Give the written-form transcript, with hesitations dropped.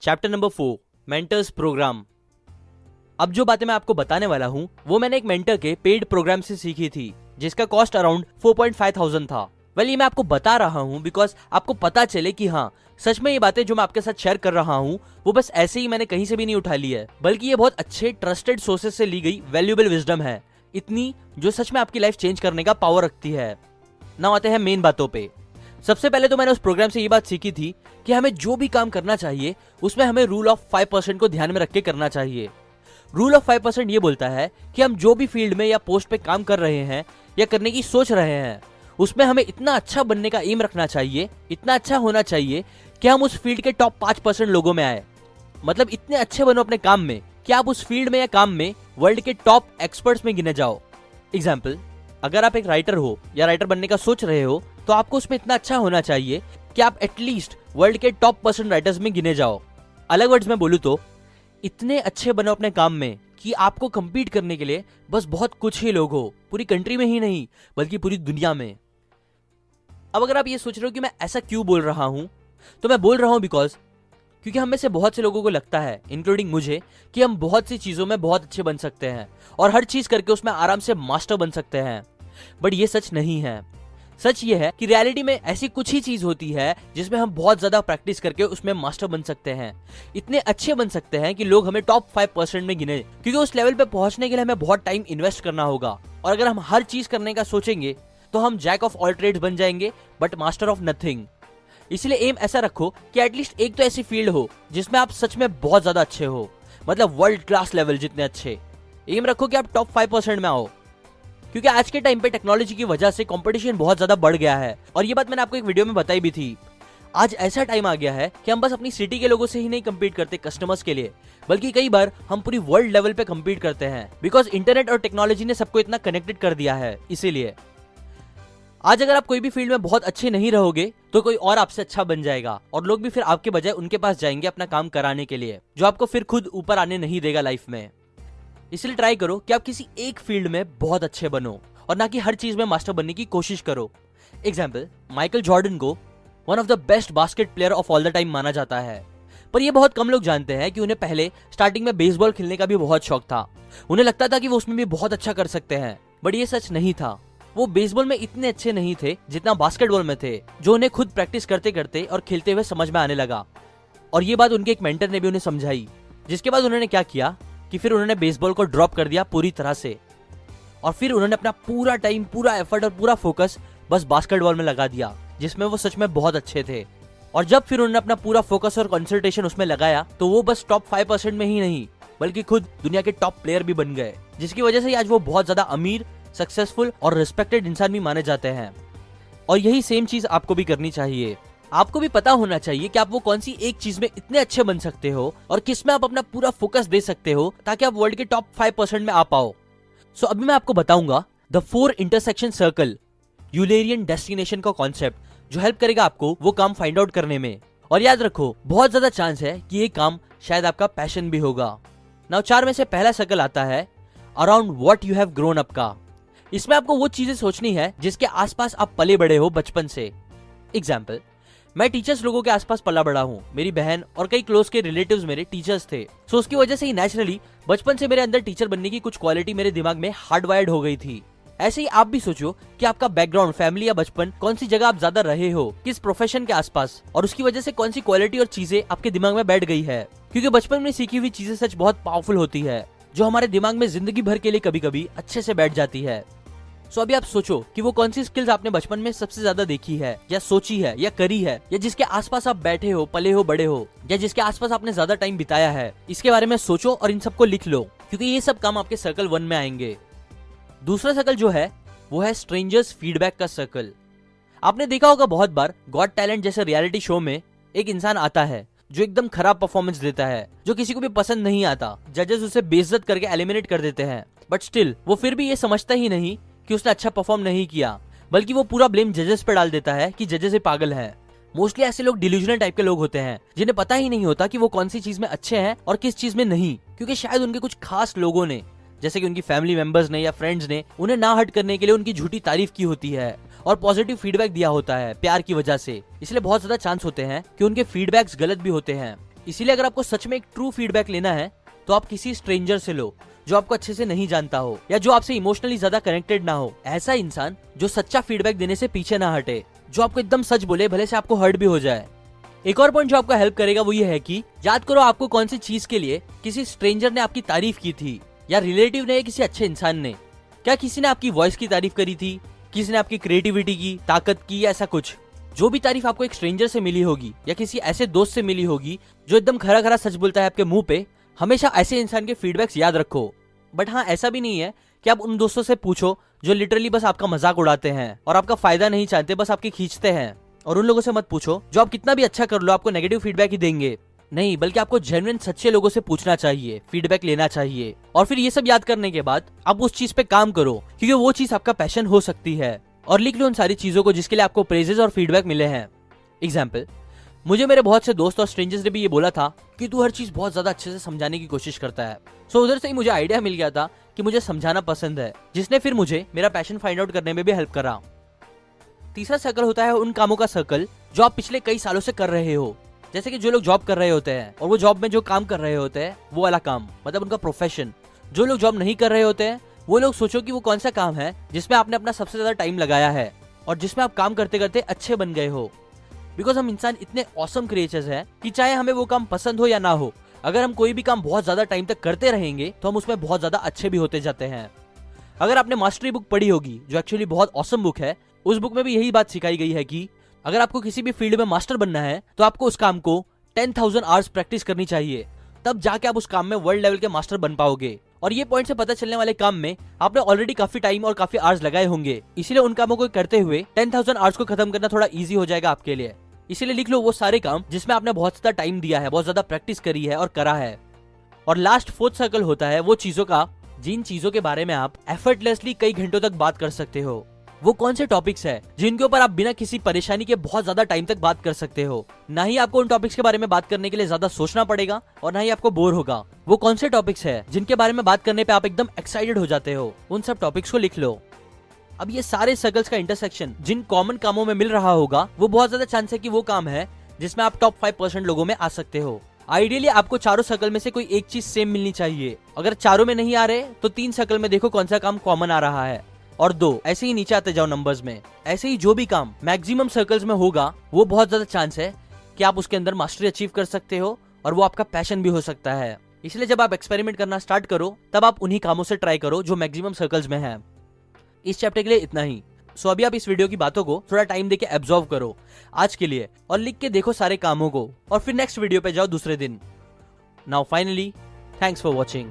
Chapter number 4 mentors programme. अब जो बातें मैं आपको बताने वाला हूं वो मैंने एक मेंटर के पेड प्रोग्राम से सीखी थी, जिसका कॉस्ट अराउंड 4,500 था। ये मैं आपको बता रहा हूं बिकॉज आपको पता चले कि हाँ, सच में ये बातें जो मैं आपके साथ शेयर कर रहा हूं वो बस ऐसे ही मैंने कहीं से भी नहीं उठा ली है, बल्कि ये बहुत अच्छे ट्रस्टेड सोर्सेज से ली गई वैल्यूएबल विजडम है, इतनी जो सच में आपकी लाइफ चेंज करने का पावर रखती है। नाउ आते हैं मेन बातों पे। सबसे पहले तो मैंने उस प्रोग्राम से ये बात सीखी थी कि हमें जो भी काम करना चाहिए उसमें हमें रूल ऑफ 5% को ध्यान में रख के करना चाहिए। रूल ऑफ 5% ये बोलता है कि हम जो भी फील्ड में या पोस्ट पे काम कर रहे हैं या करने की सोच रहे हैं उसमें हमें इतना अच्छा बनने का एम रखना चाहिए, इतना अच्छा होना चाहिए कि हम उस फील्ड के टॉप 5% लोगों में आए। मतलब इतने अच्छे बनो अपने काम में कि आप उस फील्ड में या काम में वर्ल्ड के टॉप एक्सपर्ट्स में गिने जाओ। एग्जाम्पल, अगर आप एक राइटर हो या राइटर बनने का सोच रहे हो तो आपको उसमें इतना अच्छा होना चाहिए कि आप एटलीस्ट वर्ल्ड के टॉप % राइटर्स में गिने जाओ। अलग वर्ड्स में बोलूं तो इतने अच्छे बनो अपने काम में कि आपको compete करने के लिए बस बहुत कुछ ही लोग हो, पूरी कंट्री में ही नहीं बल्कि पूरी दुनिया में। अब अगर आप ये सोच रहे हो कि मैं ऐसा क्यों बोल रहा हूं, तो मैं बोल रहा हूं क्योंकि हम में से बहुत से लोगों को लगता है, इंक्लूडिंग मुझे, कि हम बहुत सी चीजों में बहुत अच्छे बन सकते हैं और हर चीज करके उसमें आराम से मास्टर बन सकते हैं। बट ये सच नहीं है। सच ये है कि रियलिटी में ऐसी कुछ ही चीज होती है जिसमें हम बहुत ज्यादा प्रैक्टिस करके उसमें मास्टर बन सकते हैं, इतने अच्छे बन सकते हैं कि लोग हमें टॉप 5% में गिने, क्योंकि उस लेवल पे पहुंचने के लिए हमें बहुत टाइम इन्वेस्ट करना होगा। और अगर हम हर चीज करने का सोचेंगे तो हम जैक ऑफ ऑल ट्रेड्स बन जाएंगे बट मास्टर ऑफ नथिंग। इसलिए एम ऐसा रखो कि एटलीस्ट एक तो ऐसी फील्ड हो जिसमें आप सच में बहुत ज्यादा अच्छे हो, मतलब वर्ल्ड क्लास लेवल जितने अच्छे। एम रखो कि आप टॉप 5% में आओ, क्योंकि आज के टाइम पे टेक्नोलॉजी की वजह से कंपटीशन बहुत ज्यादा बढ़ गया है। और ये बात मैंने आपको एक वीडियो में बताई भी थी। आज ऐसा टाइम आ गया है कि हम बस अपनी सिटी के लोगों से ही नहीं compete करते कस्टमर्स के लिए, बल्कि कई बार हम पूरी वर्ल्ड लेवल पे compete करते हैं, बिकॉज इंटरनेट और टेक्नोलॉजी ने सबको इतना कनेक्टेड कर दिया है। इसीलिए आज अगर आप कोई भी फील्ड में बहुत अच्छे नहीं रहोगे तो कोई और आपसे अच्छा बन जाएगा और लोग भी फिर आपके बजाय उनके पास जाएंगे अपना काम कराने के लिए, जो आपको फिर खुद ऊपर आने नहीं देगा लाइफ में। इसलिए ट्राई करो कि आप किसी एक फील्ड में बहुत अच्छे बनो और ना कि हर चीज में मास्टर बनने की कोशिश करो। एग्जाम्पल, माइकल जॉर्डन को one of the best basket player of all the time माना जाता है, पर ये बहुत कम लोग जानते हैं कि उन्हें पहले स्टार्टिंग में बेसबॉल खेलने का भी बहुत शौक था। उन्हें लगता था कि वो उसमें भी बहुत अच्छा कर सकते हैं, बट ये सच नहीं था। वो बेसबॉल में इतने अच्छे नहीं थे जितना बास्केटबॉल में थे, जो उन्हें खुद प्रैक्टिस करते करते और खेलते हुए समझ में आने लगा। और ये बात उनके एक मेंटर ने भी उन्हें समझाई, जिसके बाद उन्होंने क्या किया कि फिर उन्होंने बेसबॉल को ड्रॉप कर दिया पूरी तरह से, और फिर उन्होंने अपना पूरा टाइम, पूरा एफर्ट और पूरा फोकस बस बास्केटबॉल में लगा दिया, जिसमें वो सच में बहुत अच्छे थे। और जब फिर उन्होंने अपना पूरा फोकस और कंसंट्रेशन उसमें लगाया तो वो बस टॉप 5% में ही नहीं बल्कि खुद दुनिया के टॉप प्लेयर भी बन गए, जिसकी वजह से आज वो बहुत ज्यादा अमीर, सक्सेसफुल और रिस्पेक्टेड इंसान भी माने जाते हैं। और यही सेम चीज आपको भी करनी चाहिए। आपको भी पता होना चाहिए कि आप वो कौन सी एक चीज में इतने अच्छे बन सकते हो और किस में आप अपना पूरा फोकस दे सकते हो ताकि आप वर्ल्ड के टॉप 5% में आ पाओ। सो अभी मैं आपको बताऊंगा the 4 intersection circle Eulerian destination का कॉन्सेप्ट, जो हेल्प करेगा आपको वो काम फाइंड आउट करने में। और याद रखो, बहुत ज्यादा चांस है कि ये काम शायद आपका पैशन भी होगा। नाउ 4 में से पहला सर्कल आता है around what you have grown up का। इसमें आपको वो चीजें सोचनी है जिसके आसपास आप पले बड़े हो बचपन से। एग्जाम्पल, मैं टीचर्स लोगों के आसपास पला बड़ा हूँ। मेरी बहन और कई क्लोज के रिलेटिव्स मेरे टीचर्स थे, सो उसकी वजह से ही नेचुरली बचपन से मेरे अंदर टीचर बनने की कुछ क्वालिटी मेरे दिमाग में हार्डवायर्ड हो गई थी। ऐसे ही आप भी सोचो कि आपका बैकग्राउंड, फैमिली या बचपन, कौन सी जगह आप ज्यादा रहे हो, किस प्रोफेशन के आसपास, और उसकी वजह से कौन सी क्वालिटी और चीजें आपके दिमाग में बैठ गई है। क्योंकि बचपन में सीखी हुई चीजें सच बहुत पावरफुल होती है, जो हमारे दिमाग में जिंदगी भर के लिए कभी कभी अच्छे से बैठ जाती है। सो अभी आप सोचो कि वो कौन सी स्किल्स आपने बचपन में सबसे ज्यादा देखी है या सोची है या करी है, या जिसके आसपास आप बैठे हो, पले हो, बड़े हो, या जिसके आसपास आपने ज्यादा टाइम बिताया है। इसके बारे में सोचो और इन सबको लिख लो, क्योंकि ये सब काम आपके सर्कल 1 में आएंगे। दूसरा सर्कल जो है वो है स्ट्रेंजर्स फीडबैक का सर्कल। आपने देखा होगा बहुत बार गॉट टैलेंट जैसे रियलिटी शो में एक इंसान आता है जो एकदम खराब परफॉर्मेंस देता है, जो किसी को भी पसंद नहीं आता। जजेस उसे बेइज्जत करके एलिमिनेट कर देते हैं, बट स्टिल वो फिर भी ये समझता ही नहीं कि उसने अच्छा परफॉर्म नहीं किया, बल्कि वो पूरा ब्लेम जजेस पे डाल देता है कि जजेस ही पागल है। मोस्टली ऐसे लोग डिल्यूजनल टाइप के लोग होते हैं, जिन्हें पता ही नहीं होता कि वो कौन सी चीज में अच्छे हैं और किस चीज में नहीं, क्योंकि शायद उनके कुछ खास लोगों ने, जैसे कि उनकी फैमिली मेंबर्स ने या फ्रेंड्स ने, उन्हें ना हट करने के लिए उनकी झूठी तारीफ की होती है और पॉजिटिव फीडबैक दिया होता है प्यार की वजह से। इसलिए बहुत ज्यादा चांस होते हैं कि उनके फीडबैक्स गलत भी होते हैं। इसीलिए अगर आपको सच में एक ट्रू फीडबैक लेना है तो आप किसी स्ट्रेंजर से लो जो आपको अच्छे से नहीं जानता हो या जो आपसे इमोशनली ज्यादा कनेक्टेड ना हो। ऐसा इंसान जो सच्चा फीडबैक देने से पीछे ना हटे, जो आपको एकदम सच बोले भले से आपको हर्ट भी हो जाए। एक और पॉइंट जो आपका हेल्प करेगा वो ये है कि याद करो आपको कौन सी चीज के लिए किसी स्ट्रेंजर ने आपकी तारीफ की थी, या रिलेटिव ने, किसी अच्छे इंसान ने। क्या किसी ने आपकी वॉइस की तारीफ करी थी, किसी ने आपकी क्रिएटिविटी की, ताकत की, या ऐसा कुछ। जो भी तारीफ आपको एक स्ट्रेंजर से मिली होगी या किसी ऐसे दोस्त से मिली होगी जो एकदम खरा खरा सच बोलता है आपके मुंह पे, हमेशा ऐसे इंसान के फीडबैक्स याद रखो। बट हाँ, ऐसा भी नहीं है कि आप उन दोस्तों से पूछो जो लिटरली बस आपका मजाक उड़ाते हैं और आपका फायदा नहीं चाहते, बस आपकी खींचते हैं। और उन लोगों से मत पूछो जो आप कितना भी अच्छा कर लो आपको नेगेटिव फीडबैक ही देंगे। नहीं, बल्कि आपको जेन्युइन सच्चे लोगों से पूछना चाहिए, फीडबैक लेना चाहिए। और फिर ये सब याद करने के बाद आप उस चीज पे काम करो, क्योंकि वो चीज आपका पैशन हो सकती है। और लिख लो उन सारी चीजों को जिसके लिए आपको प्रेजेस और फीडबैक मिले हैं। एग्जाम्पल, मुझे मेरे बहुत से दोस्त और स्ट्रेंजर्स ने भी ये बोला था कि तू हर चीज बहुत ज्यादा अच्छे से समझाने की कोशिश करता है। सो उधर से ही मुझे आइडिया मिल गया था कि मुझे समझाना पसंद है, जिसने फिर मुझे मेरा पैशन फाइंड आउट करने में भी हेल्प करा। तीसरा सर्कल होता है उन कामों का सर्कल जो आप पिछले कई सालों से कर रहे हो। जैसे कि जो लोग जॉब कर रहे होते हैं और वो जॉब में जो काम कर रहे होते हैं वो वाला काम, मतलब उनका प्रोफेशन। जो लोग जॉब नहीं कर रहे होते हैं वो लोग सोचो कि वो कौन सा काम है जिसमें आपने अपना सबसे ज्यादा टाइम लगाया है और जिसमें आप काम करते करते अच्छे बन गए हो। बिकॉज हम इंसान इतने ऑसम क्रिएचर्स हैं कि चाहे हमें वो काम पसंद हो या ना हो, अगर हम कोई भी काम बहुत ज्यादा टाइम तक करते रहेंगे तो हम उसमें बहुत ज्यादा अच्छे भी होते जाते हैं। अगर आपने मास्टरी बुक पढ़ी होगी जो एक्चुअली बहुत ऑसम बुक है, उस बुक में भी यही बात सिखाई गई है कि अगर आपको किसी भी फील्ड में मास्टर बनना है तो आपको उस काम को 10,000 आवर्स प्रैक्टिस करनी चाहिए, तब जाके आप उस काम में वर्ल्ड लेवल के मास्टर बन पाओगे। और ये पॉइंट से पता चलने वाले काम में आपने ऑलरेडी काफी टाइम और काफी आवर्स लगाए होंगे, इसीलिए उन कामों को करते हुए 10,000 आवर्स को खत्म करना थोड़ा इजी हो जाएगा आपके लिए। इसीलिए लिख लो वो सारे काम जिसमें आपने बहुत ज्यादा टाइम दिया है, बहुत ज्यादा प्रैक्टिस करी है और करा है। और लास्ट फोर्थ सर्कल होता है वो चीजों का जिन चीजों के बारे में आप एफर्टलेसली कई घंटों तक बात कर सकते हो। वो कौन से टॉपिक्स है जिनके ऊपर आप बिना किसी परेशानी के बहुत ज्यादा टाइम तक बात कर सकते हो। ना ही आपको उन टॉपिक्स के बारे में बात करने के लिए ज्यादा सोचना पड़ेगा और ना ही आपको बोर होगा। वो कौन से टॉपिक्स है जिनके बारे में बात करने पे आप एकदम एक्साइटेड हो जाते हो, उन सब टॉपिक्स को लिख लो। अब ये सारे सर्कल्स का इंटरसेक्शन जिन कॉमन कामों में मिल रहा होगा वो बहुत ज्यादा चांस है कि वो काम है जिसमें आप टॉप 5% लोगों में आ सकते हो। आइडियली आपको चारों सर्कल में से कोई एक चीज सेम मिलनी चाहिए। अगर चारों में नहीं आ रहे तो 3 सर्कल में देखो कौन सा काम कॉमन आ रहा है और 2 ऐसे ही नीचे आते जाओ नंबर्स में। ऐसे ही जो भी काम मैक्सिमम सर्कल्स में होगा वो बहुत ज्यादा चांस है कि आप उसके अंदर मास्टरी अचीव कर सकते हो और वो आपका पैशन भी हो सकता है। इसलिए जब आप एक्सपेरिमेंट करना स्टार्ट करो तब आप उन्हीं कामों से ट्राई करो जो मैक्सिमम सर्कल्स में है। इस चैप्टर के लिए इतना ही। सो अभी आप इस वीडियो की बातों को थोड़ा टाइम देके एब्जॉर्व करो आज के लिए और लिख के देखो सारे कामों को, और फिर नेक्स्ट वीडियो पे जाओ दूसरे दिन। Now finally, thanks for watching.